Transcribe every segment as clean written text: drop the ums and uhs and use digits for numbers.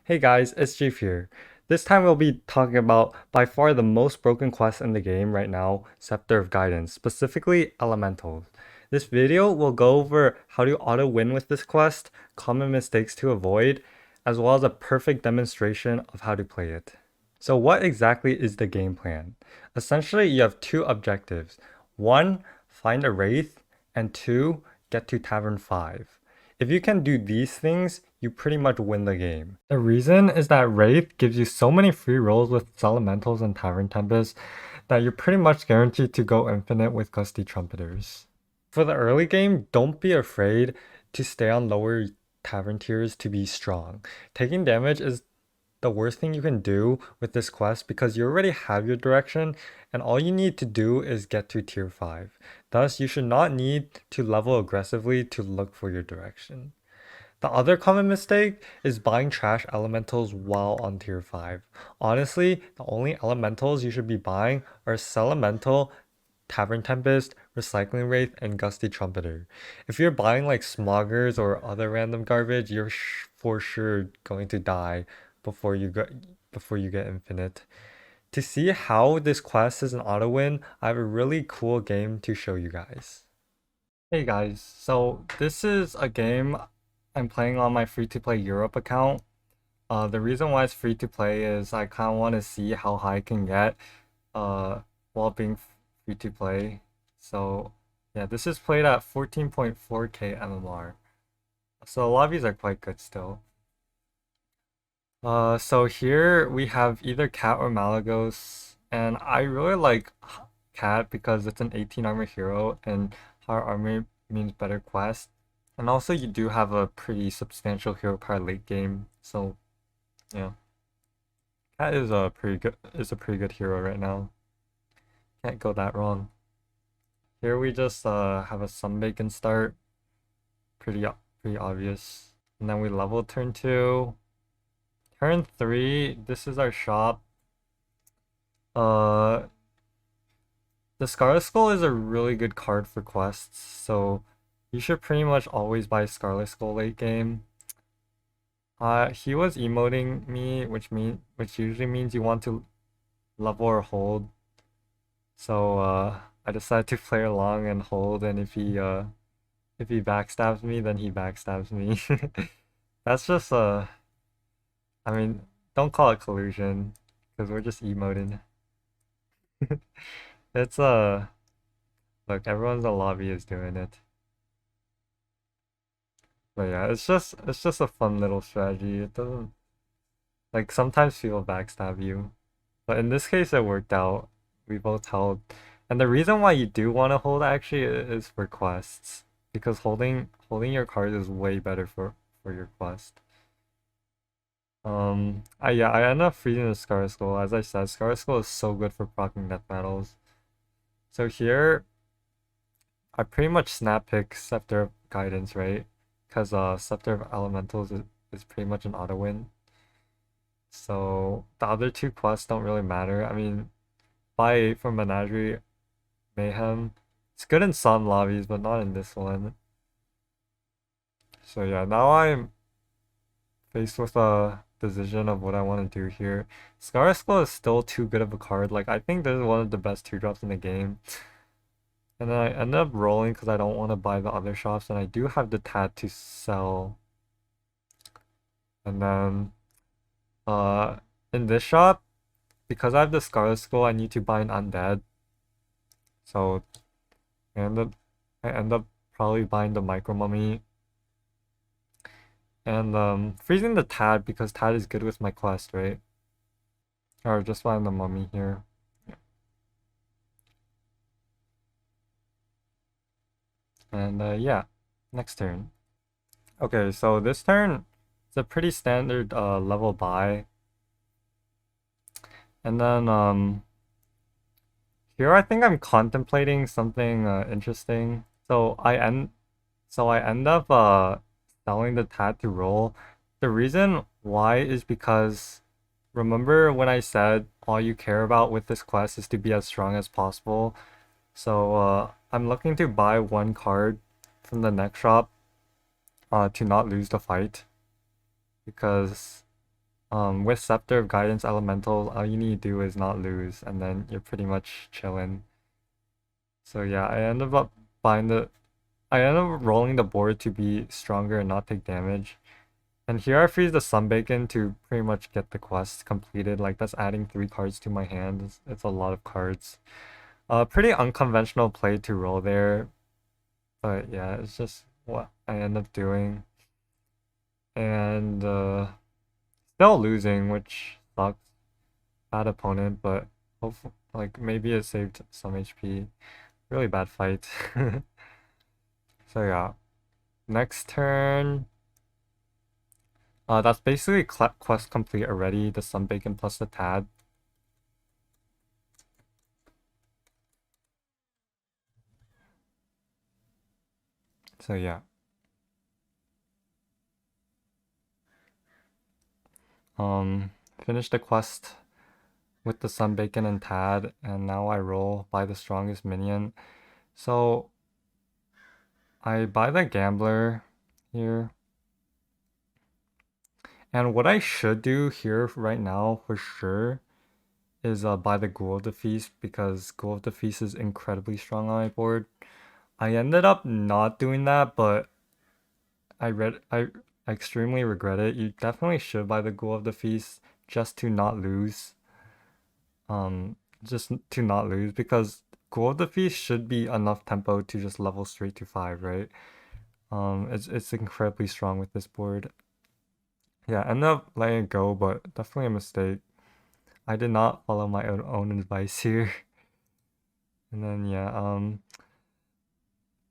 Hey guys, it's Chief here. This time we'll be talking about by far the most broken quest in the game right now, Scepter of Guidance, specifically Elementals. This video will go over how to auto win with this quest, common mistakes to avoid, as well as a perfect demonstration of how to play it. So what exactly is the game plan? Essentially, you have two objectives. One, find a Wraith, and two, get to Tavern 5. If you can do these things, you pretty much win the game. The reason is that Wraith gives you so many free rolls with Elementals and Tavern Tempest that you're pretty much guaranteed to go infinite with Gusty Trumpeters. For the early game, don't be afraid to stay on lower Tavern tiers to be strong. Taking damage is the worst thing you can do with this quest because you already have your direction and all you need to do is get to tier 5. Thus, you should not need to level aggressively to look for your direction. The other common mistake is buying trash elementals while on tier 5. Honestly, the only elementals you should be buying are Celemental, Tavern Tempest, Recycling Wraith, and Gusty Trumpeter. If you're buying like Smoggers or other random garbage, you're for sure going to die before you get infinite. To see how this quest is an auto win, I have a really cool game to show you guys. Hey guys, so this is a game I'm playing on my free-to-play Europe account. The reason why it's free to play is I kind of want to see how high I can get while being free to play. So yeah, this is played at 14.4k MMR. So a lot of these are quite good still. So here we have either Cat or Malagos, and I really like Cat because it's an 18 armor hero, and higher armor means better quest. And also you do have a pretty substantial hero power late game, so yeah. Cat is a pretty good hero right now. Can't go that wrong. Here we just have a Sunbacon start. Pretty obvious. And then we level turn 2. Turn 3, this is our shop. The Scarlet Skull is a really good card for quests, so you should pretty much always buy Scarlet Skull late game. He was emoting me, which usually means you want to level or hold. So I decided to play along and hold, and if he backstabs me, then he backstabs me. That's just I mean, don't call it collusion, because we're just emoting. It's look, everyone in the lobby is doing it. But yeah, it's just a fun little strategy. It doesn't like sometimes people backstab you. But in this case it worked out. We both held. And the reason why you do want to hold actually is for quests. Because holding your cards is way better for your quest. I end up freezing the Scar Skull. As I said, Scar Skull is so good for proccing death battles. So here, I pretty much snap pick Scepter of Guidance, right? Because Scepter of Elementals is pretty much an auto win. So the other two quests don't really matter. I mean, buy 8 from Menagerie Mayhem. It's good in some lobbies, but not in this one. So yeah, now I'm faced with a decision of what I want to do here. Scar Skull is still too good of a card. Like, I think this is one of the best 2-drops in the game. And then I end up rolling because I don't want to buy the other shops, and I do have the Tat to sell. And then in this shop, because I have the Scarlet Skull, I need to buy an Undead. So I end up probably buying the Micro Mummy. And freezing the Tad because Tad is good with my quest, right? Or just buying the Mummy here. And yeah, next turn. Okay, so this turn it's a pretty standard level buy. And then here I think I'm contemplating something interesting. So I end up selling the Tat to roll. The reason why is because remember when I said all you care about with this quest is to be as strong as possible. So I'm looking to buy one card from the next shop to not lose the fight. Because With Scepter of Guidance Elemental, all you need to do is not lose, and then you're pretty much chilling. So yeah, I ended up rolling the board to be stronger and not take damage. And here I freeze the Sunbacon to pretty much get the quest completed. Like, that's adding 3 cards to my hand. It's a lot of cards. Pretty unconventional play to roll there. But yeah, it's just what I end up doing. And still losing, which sucks. Bad opponent, but hopefully, like, maybe it saved some HP. Really bad fight. So yeah, next turn. That's basically quest complete already. The Sunbacon plus the Tad. So yeah. Finish the quest with the Sunbacon and Tad, and now I roll by the strongest minion. So I buy the Gambler here. And what I should do here right now for sure is buy the Ghoul of the Feast, because Ghoul of the Feast is incredibly strong on my board. I ended up not doing that, but I extremely regret it. You definitely should buy the Ghoul of the Feast just to not lose. Just to not lose, because Ghoul of the Feast should be enough tempo to just level straight to 5, right? It's incredibly strong with this board. Yeah, I ended up letting it go, but definitely a mistake. I did not follow my own advice here. And then yeah,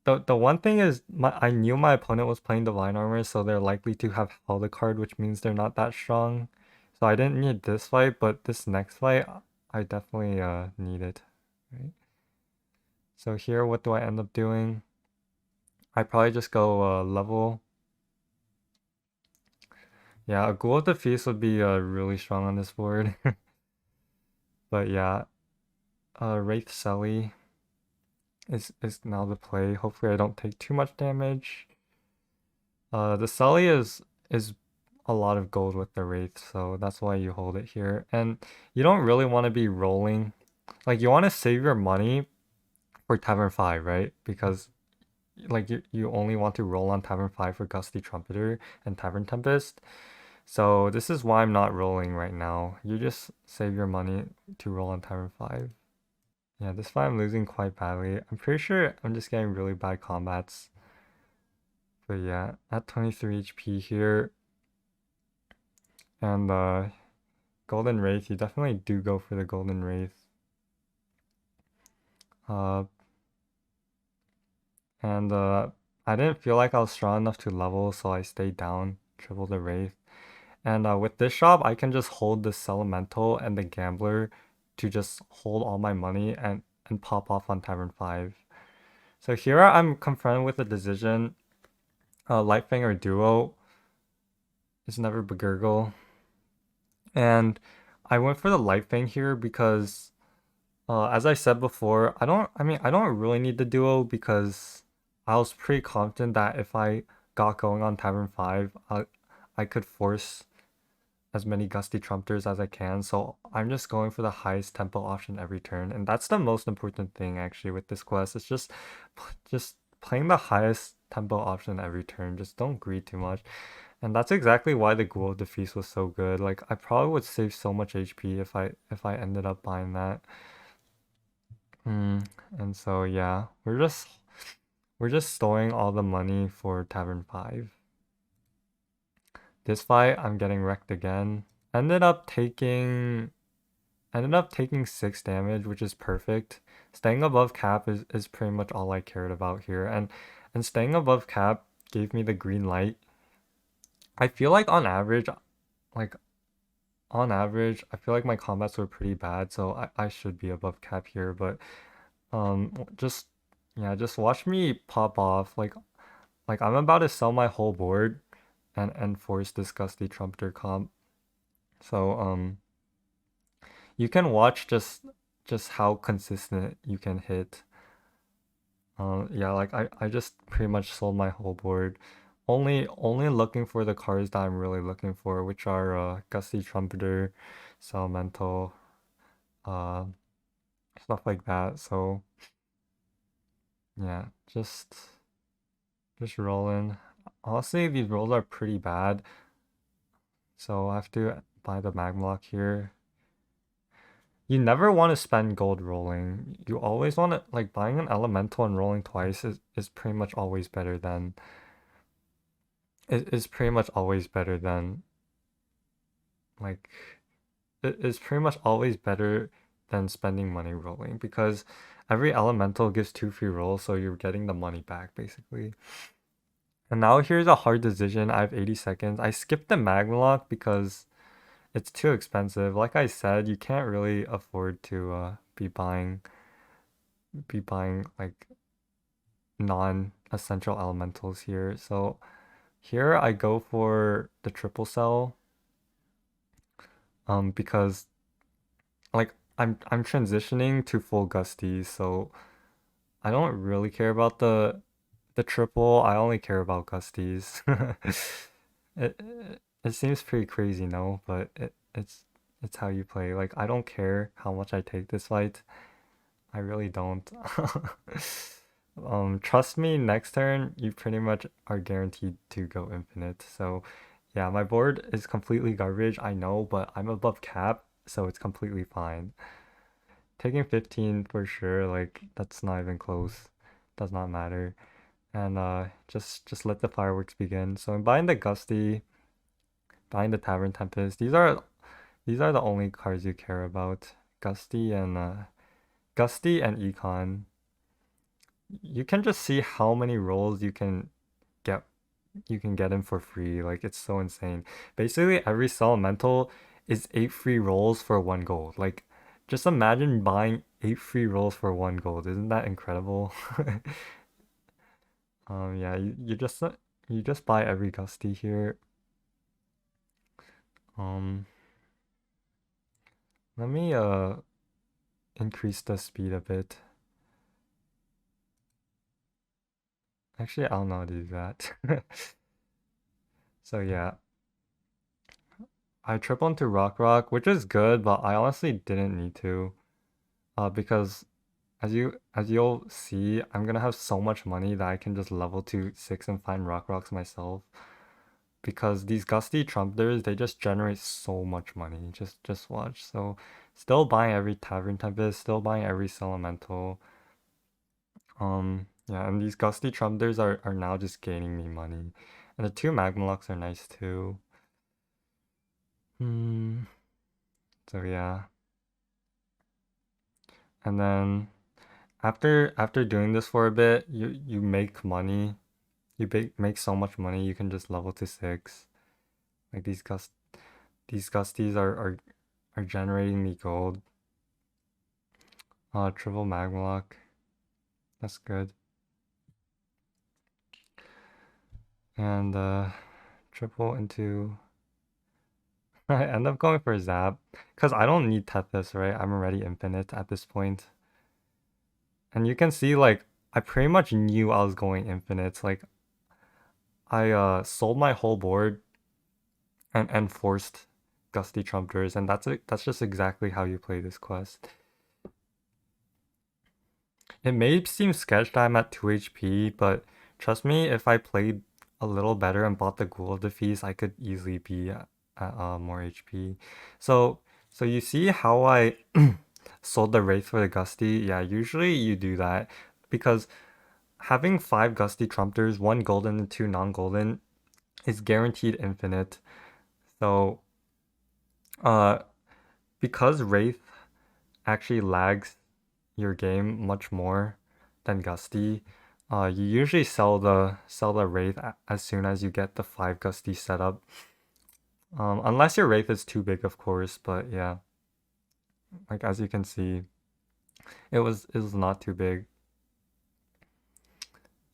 the one thing is I knew my opponent was playing Divine Armor, so they're likely to have held a card, which means they're not that strong. So I didn't need this fight, but this next fight I definitely need it. Right? So here, what do I end up doing? I probably just go level. Yeah, a Ghoul of the Feast would be really strong on this board. But yeah, Wraith Selly is now the play. Hopefully I don't take too much damage. The Sully is a lot of gold with the Wraith, so that's why you hold it here. And you don't really want to be rolling. Like, you want to save your money for Tavern 5, right? Because like you only want to roll on Tavern 5 for Gusty Trumpeter and Tavern Tempest. So this is why I'm not rolling right now. You just save your money to roll on Tavern 5. Yeah, this fight I'm losing quite badly. I'm pretty sure I'm just getting really bad combats. But yeah, at 23 HP here. And Golden Wraith, you definitely do go for the Golden Wraith. And I didn't feel like I was strong enough to level, so I stayed down, triple the Wraith. And with this shop, I can just hold the Elemental and the Gambler to just hold all my money and pop off on Tavern 5. So here I'm confronted with a decision. Lightfang or Duo is never Begurgle. And I went for the Lightfang here because, as I said before, I don't really need the Duo, because I was pretty confident that if I got going on Tavern 5, I could force as many Gusty Trumpeters as I can. So I'm just going for the highest tempo option every turn. And that's the most important thing actually with this quest. It's just playing the highest tempo option every turn. Just don't greed too much. And that's exactly why the Ghoul of the Feast was so good. Like, I probably would save so much HP if I ended up buying that. And so yeah, we're just storing all the money for Tavern 5. This fight, I'm getting wrecked again. Ended up taking 6 damage, which is perfect. Staying above cap is pretty much all I cared about here. And staying above cap gave me the green light. I feel like on average, I feel like my combats were pretty bad, so I should be above cap here, but just watch me pop off. Like I'm about to sell my whole board and force this Gusty Trumpeter comp. So you can watch just how consistent you can hit. Yeah, like I just pretty much sold my whole board. only looking for the cards that I'm really looking for, which are Gusty Trumpeter, Elemental, uh, stuff like that. So yeah, just rolling. Honestly, these rolls are pretty bad, so I have to buy the Magmalock here. You never want to spend gold rolling. You always want to, like, buying an elemental and rolling twice is pretty much always better than is pretty much always better than like it is pretty much always better than spending money rolling, because every elemental gives 2 free rolls, so you're getting the money back basically. And now here's a hard decision. I have 80 seconds. I skipped the Magmalock because it's too expensive. Like I said, you can't really afford to be buying like non-essential elementals here. So here I go for the triple cell, because like I'm transitioning to full Gusty, so I don't really care about the triple. I only care about Gusties. it, it seems pretty crazy, no? But it's how you play. Like, I don't care how much I take this fight. I really don't. Trust me, next turn you pretty much are guaranteed to go infinite. So yeah, my board is completely garbage, I know, but I'm above cap, so it's completely fine. Taking 15 for sure, like that's not even close. Does not matter. And just let the fireworks begin. So I'm buying the Gusty, buying the Tavern Tempest. These are the only cards you care about. Gusty and Econ. You can just see how many rolls get you can get in for free. Like, it's so insane. Basically every elemental is 8 free rolls for 1 gold. Like, just imagine buying 8 free rolls for 1 gold. Isn't that incredible? Yeah, you just buy every Gusty here. Um, Let me increase the speed a bit. Actually, I'll not do that. So yeah, I triple into Rock, which is good, but I honestly didn't need to, because as you'll see, I'm gonna have so much money that I can just level to 6 and find Rocks myself. Because these Gusty Trumpeters, they just generate so much money. Just watch. So still buying every Tavern Tempest, still buying every Elemental. Yeah, and these Gusty Trumpeters are now just gaining me money. And the 2 Magmalocks are nice too. So yeah. And then after doing this for a bit, you make money. You make so much money, you can just level to 6. Like these Gusties are generating me gold. Triple Magmalock. That's good. And triple into I end up going for Zap because I don't need Tethys, right? I'm already infinite at this point. And you can see, like, I pretty much knew I was going infinite. Like, I sold my whole board and forced Gusty Trumpeters, and that's just exactly how you play this quest. It may seem sketch that I'm at 2 HP, but trust me, if I played a little better and bought the Ghoul of the Feast, I could easily be at more HP. So you see how I sold the Wraith for the Gusty? Yeah, usually you do that because having 5 Gusty Trumpeters, 1 golden and 2 non-golden, is guaranteed infinite. So because Wraith actually lags your game much more than Gusty, you usually sell the Wraith as soon as you get the 5 Gusty setup. Unless your Wraith is too big, of course, but yeah. Like, as you can see, it was not too big.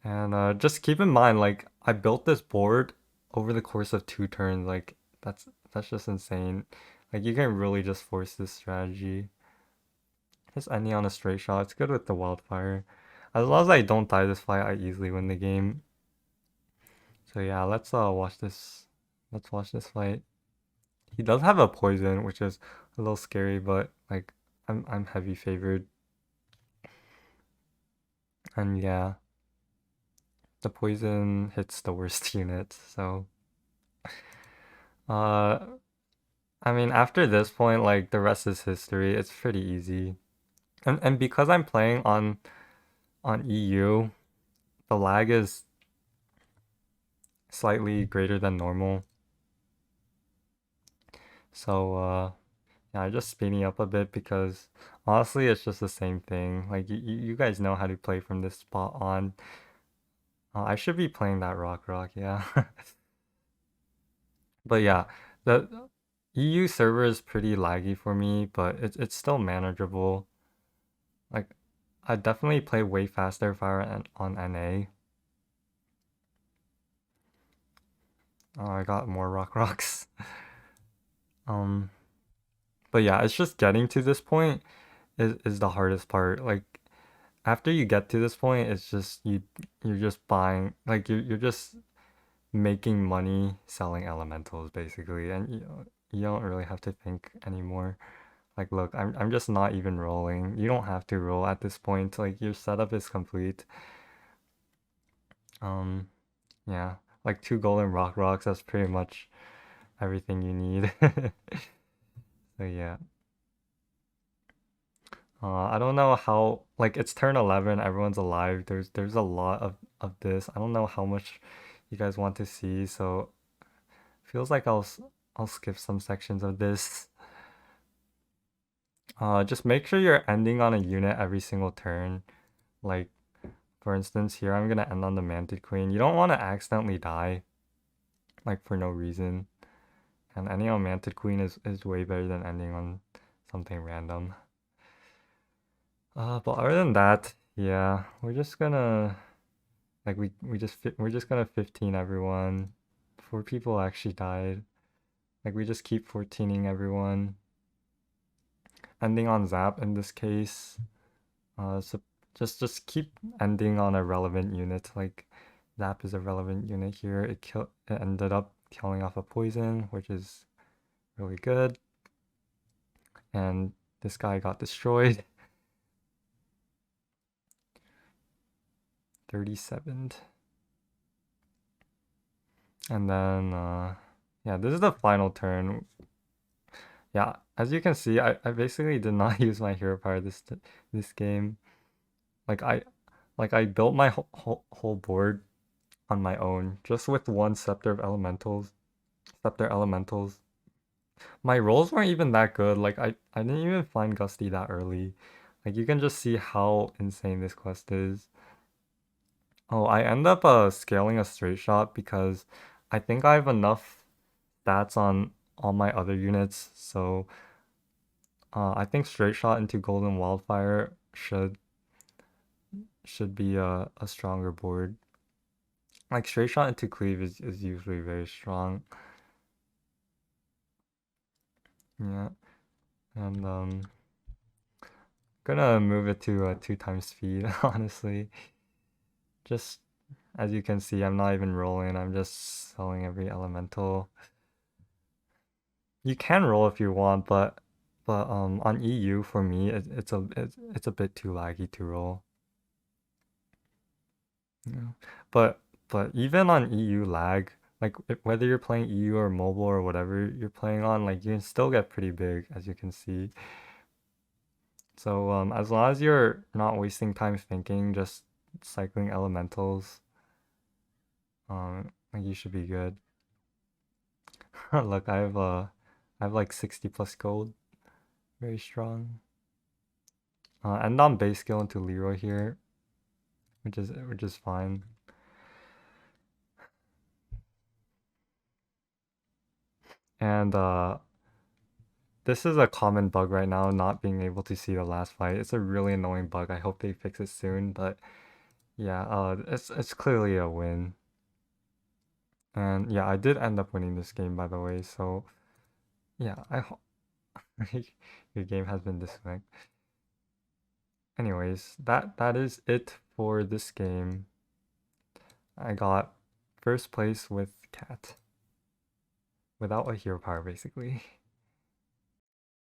And just keep in mind, like, I built this board over the course of 2 turns. Like, that's just insane. Like, you can really just force this strategy. Just ending on a straight shot. It's good with the wildfire. As long as I don't die this fight, I easily win the game. So yeah, let's watch this. Let's watch this fight. He does have a poison, which is a little scary, but like I'm heavy favored. And yeah, the poison hits the worst unit, so uh I mean after this point, like the rest is history. It's pretty easy. And because I'm playing on EU, the lag is slightly greater than normal. So yeah, I'm just speeding up a bit because honestly it's just the same thing. Like you guys know how to play from this spot on. I should be playing that rock, yeah. But yeah, the EU server is pretty laggy for me, but it's still manageable. Like I definitely play way faster if I were on NA. Oh, I got more rocks. Um, but yeah, it's just getting to this point is the hardest part. Like after you get to this point, it's just you're just buying like you're just making money selling elementals basically, and you don't really have to think anymore. Like look, I'm just not even rolling. You don't have to roll at this point. Like your setup is complete. Um yeah, like two golden rocks, that's pretty much everything you need. So yeah. I don't know how like it's turn 11, everyone's alive. There's a lot of this. I don't know how much you guys want to see, so feels like I'll skip some sections of this. Just make sure you're ending on a unit every single turn. Like for instance, here I'm gonna end on the Manted Queen. You don't want to accidentally die, like for no reason. And ending on Manted Queen is way better than ending on something random. But other than that, yeah, we're just gonna like we're just gonna 15 everyone. 4 people actually died. Like we just keep 14ing everyone. Ending on Zap in this case. So just keep ending on a relevant unit. Like Zap is a relevant unit here. It ended up killing off a poison, which is really good. And this guy got destroyed. 37th. And then yeah, this is the final turn. Yeah, as you can see, I basically did not use my hero power this game. Like I built my whole board on my own, just with one Scepter of Elementals. Scepter Elementals. My rolls weren't even that good. Like I didn't even find Gusty that early. Like you can just see how insane this quest is. Oh, I end up scaling a straight shot because I think I have enough stats on all my other units, so I think straight shot into Golden Wildfire should be a stronger board. Like straight shot into Cleave is usually very strong. Yeah, and gonna move it to 2 times speed, honestly. Just as you can see, I'm not even rolling, I'm just selling every elemental. You can roll if you want, but on EU for me it's a bit too laggy to roll. Yeah. But even on EU lag, like whether you're playing EU or mobile or whatever you're playing on, like you can still get pretty big as you can see. So as long as you're not wasting time thinking, just cycling elementals, like you should be good. Look, I have like 60 plus gold, very strong. And on base skill into Leroy here, which is fine. And this is a common bug right now, not being able to see the last fight. It's a really annoying bug. I hope they fix it soon, but yeah, it's clearly a win. And yeah, I did end up winning this game by the way, so yeah, I hope your game has been disconnected. Anyways, that is it for this game. I got first place with cat. Without a hero power, basically.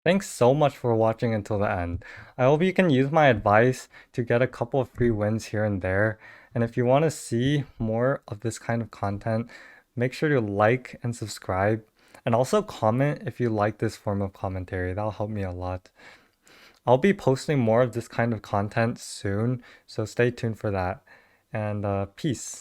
Thanks so much for watching until the end. I hope you can use my advice to get a couple of free wins here and there. And if you want to see more of this kind of content, make sure to like and subscribe. And also comment if you like this form of commentary. That'll help me a lot. I'll be posting more of this kind of content soon, so stay tuned for that. And peace.